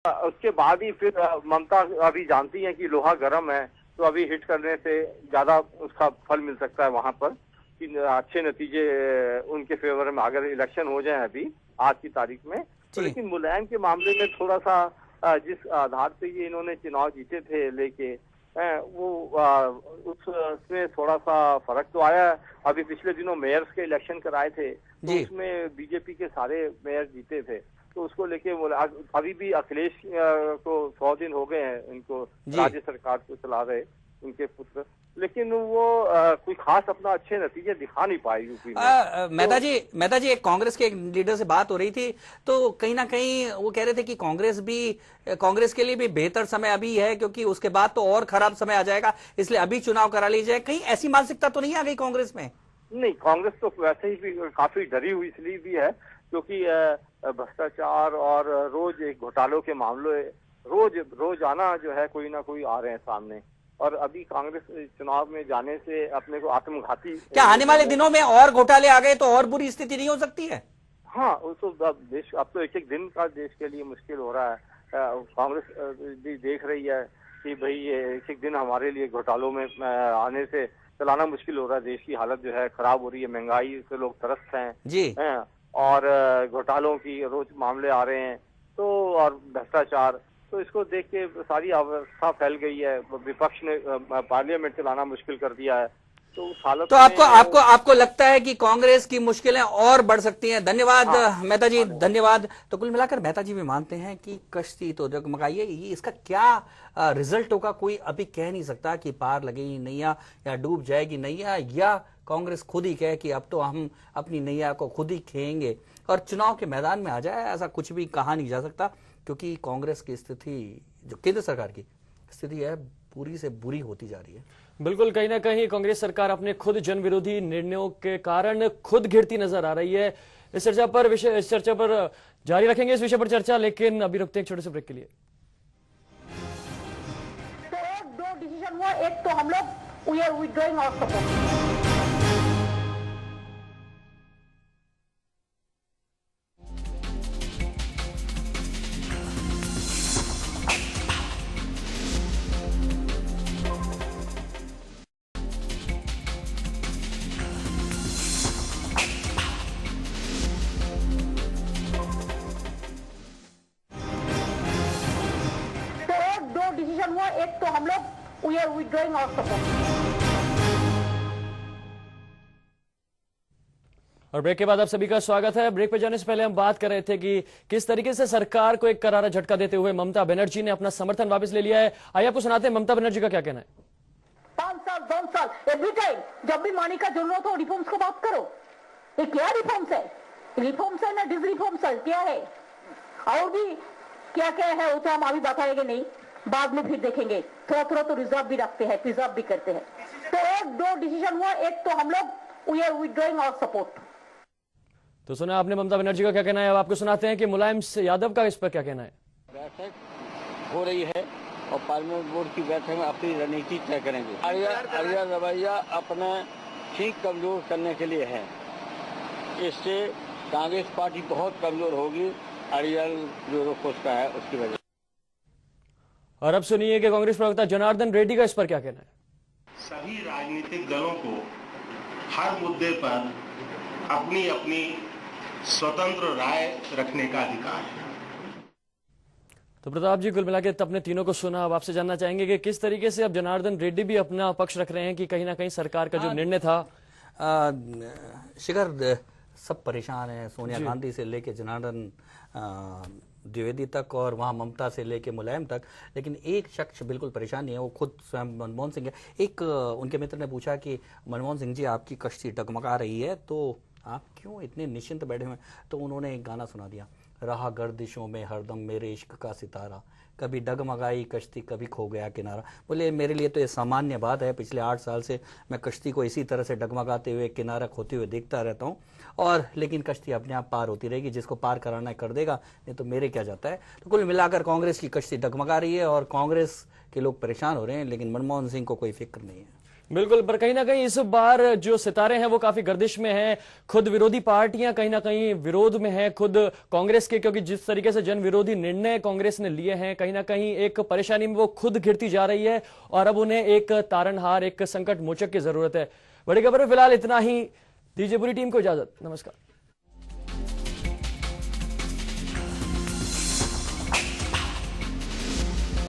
उसके बाद ही फिर ममता अभी जानती हैं कि लोहा गर्म है, तो अभी हिट करने से ज्यादा उसका फल मिल सकता है वहां पर कि अच्छे नतीजे उनके फेवर में अगर इलेक्शन हो जाए अभी आज की तारीख में। तो लेकिन मुलायम के मामले में थोड़ा सा जिस आधार पे ये इन्होंने चुनाव जीते थे लेके वो उसमें थोड़ा सा फर्क तो आया। अभी पिछले दिनों मेयर्स के इलेक्शन कराए थे तो उसमें बीजेपी के सारे मेयर जीते थे, तो उसको लेके अभी भी अखिलेश को 100 दिन हो गए हैं इनको राज्य सरकार को चला रहे उनके पुत्र, लेकिन वो कोई खास अपना अच्छे नतीजे दिखा नहीं पाए यूपी में। मेहता जी एक कांग्रेस के एक लीडर से बात हो रही थी तो कहीं ना कहीं वो कह रहे थे कि कांग्रेस के लिए भी बेहतर समय अभी है क्योंकि उसके बाद तो और खराब समय आ जाएगा, इसलिए अभी चुनाव करा लीजिए। कहीं ऐसी मानसिकता तो नहीं आ गई कांग्रेस में? नहीं, कांग्रेस तो वैसे ही भी काफी डरी हुई इसलिए भी है क्योंकि भ्रष्टाचार और रोज एक घोटालों के मामले रोज आना जो है कोई ना कोई आ रहे हैं सामने, और अभी कांग्रेस चुनाव में जाने से अपने को आत्मघाती। क्या आने वाले दिनों में और घोटाले आ गए तो और बुरी स्थिति नहीं हो सकती है? हाँ, उसको देश अब तो एक एक दिन का देश के लिए मुश्किल हो रहा है। कांग्रेस भी देख रही है कि भाई ये एक एक दिन हमारे लिए घोटालों में आने से चलाना मुश्किल हो रहा है, देश की हालत जो है खराब हो रही है, महंगाई से लोग त्रस्त हैं जी और घोटालों की रोज मामले आ रहे हैं तो और भ्रष्टाचार, तो इसको देख के सारी अवस्था फैल गई है। विपक्ष ने पार्लियामेंट चलाना मुश्किल कर दिया है, तो उस हालत तो आपको लगता है कि कांग्रेस की मुश्किलें और बढ़ सकती हैं? धन्यवाद मेहता जी, धन्यवाद। तो कुल मिलाकर मेहता जी भी मानते हैं कि कश्ती तो जगमगाई है, ये इसका क्या रिजल्ट होगा कोई अभी कह नहीं सकता कि पार लगेगी नैया या डूब जाएगी नैया, या कांग्रेस खुद ही कहे कि अब तो हम अपनी नैया को खुद ही खेएंगे और चुनाव के मैदान में आ जाए। ऐसा कुछ भी कहा नहीं जा सकता क्योंकि कांग्रेस की स्थिति, जो केंद्र सरकार की स्थिति है, पूरी से बुरी होती जा रही है। बिल्कुल, कहीं ना कहीं कांग्रेस सरकार अपने खुद जन विरोधी निर्णयों के कारण खुद घिरती नजर आ रही है। इस चर्चा पर जारी रखेंगे इस विषय पर चर्चा, लेकिन अभी रुकते हैं एक छोटे से ब्रेक के लिए। तो दो डिसीजन हुआ, एक तो हम लोग we are withdrawing our support. Decision हुआ, एक तो हम लोग we are withdrawing our support. और ब्रेक के बाद आप सभी का स्वागत है। ब्रेक पे जाने से पहले हम बात कर रहे थे कि किस तरीके से सरकार को एक करारा झटका देते हुए ममता बनर्जी ने अपना समर्थन वापस ले लिया है। आइए आपको सुनाते हैं ममता बनर्जी का क्या कहना है। 5 साल 2 साल एवरी टाइम जब भी मानी का जरूरत हो रिफॉर्म्स को बात करो। ये क्या रिफॉर्म्स है? रिफॉर्म्स है ना डिस रिफॉर्म्स है, क्या है? और भी क्या क्या है वो तो हम अभी बताएंगे नहीं, बाद में फिर देखेंगे। थोड़ा थोड़ा तो रिजर्व भी रखते हैं, प्रिजर्व भी करते हैं। तो दो डिसीजन हुआ, एक तो हम लोग we are withdrawing our support. तो सुना आपने ममता बनर्जी का क्या कहना है। अब आपको सुनाते हैं कि मुलायम यादव का इस पर क्या कहना है। बैठक हो रही है और पार्लियामेंट बोर्ड की बैठक में अपनी रणनीति तय करेंगे। अरियल रवैया अपना ठीक कमजोर करने के लिए है, इससे कांग्रेस पार्टी बहुत कमजोर होगी। अरियल जो रुख उसका है उसकी वजह। और अब सुनिए कि कांग्रेस प्रवक्ता जनार्दन रेड्डी का इस पर क्या कहना है। सभी राजनीतिक दलों को हर मुद्दे पर अपनी अपनी स्वतंत्र राय रखने का अधिकार है। तो प्रताप जी, कुल मिलाकर अपने तीनों को सुना। अब आपसे जानना चाहेंगे कि किस तरीके से अब जनार्दन रेड्डी भी अपना पक्ष रख रहे हैं कि कहीं ना कहीं सरकार का जो निर्णय था। शिखर, सब परेशान है, सोनिया गांधी से लेके जनार्दन द्विवेदी तक और वहां ममता से लेके मुलायम तक, लेकिन एक शख्स बिल्कुल परेशान नहीं है, वो खुद स्वयं मनमोहन सिंह है। एक उनके मित्र ने पूछा कि मनमोहन सिंह जी, आपकी कश्ती डगमगा रही है तो आप क्यों इतने निश्चिंत बैठे हुए? तो उन्होंने एक गाना सुना दिया, रहा गर्दिशों में हरदम मेरे इश्क का सितारा, कभी डगमगाई कश्ती कभी खो गया किनारा। बोले मेरे लिए तो ये सामान्य बात है, पिछले 8 साल से मैं कश्ती को इसी तरह से डगमगाते हुए किनारा खोते हुए देखता रहता हूँ, और लेकिन कश्ती अपने आप पार होती रहेगी, जिसको पार कराना है कर देगा, नहीं तो मेरे क्या जाता है। तो कुल मिलाकर कांग्रेस की कश्ती डगमगा रही है और कांग्रेस के लोग परेशान हो रहे हैं, लेकिन मनमोहन सिंह को कोई फिक्र नहीं है। बिल्कुल, पर कहीं ना कहीं इस बार जो सितारे हैं वो काफी गर्दिश में हैं। खुद विरोधी पार्टियां कहीं ना कहीं विरोध में हैं, खुद कांग्रेस के, क्योंकि जिस तरीके से जन विरोधी निर्णय कांग्रेस ने लिए हैं, कहीं ना कहीं एक परेशानी में वो खुद घिरती जा रही है और अब उन्हें एक तारनहार, एक संकट मोचक की जरूरत है। बड़ी खबर में फिलहाल इतना ही। दीजिए पूरी टीम को इजाजत। नमस्कार।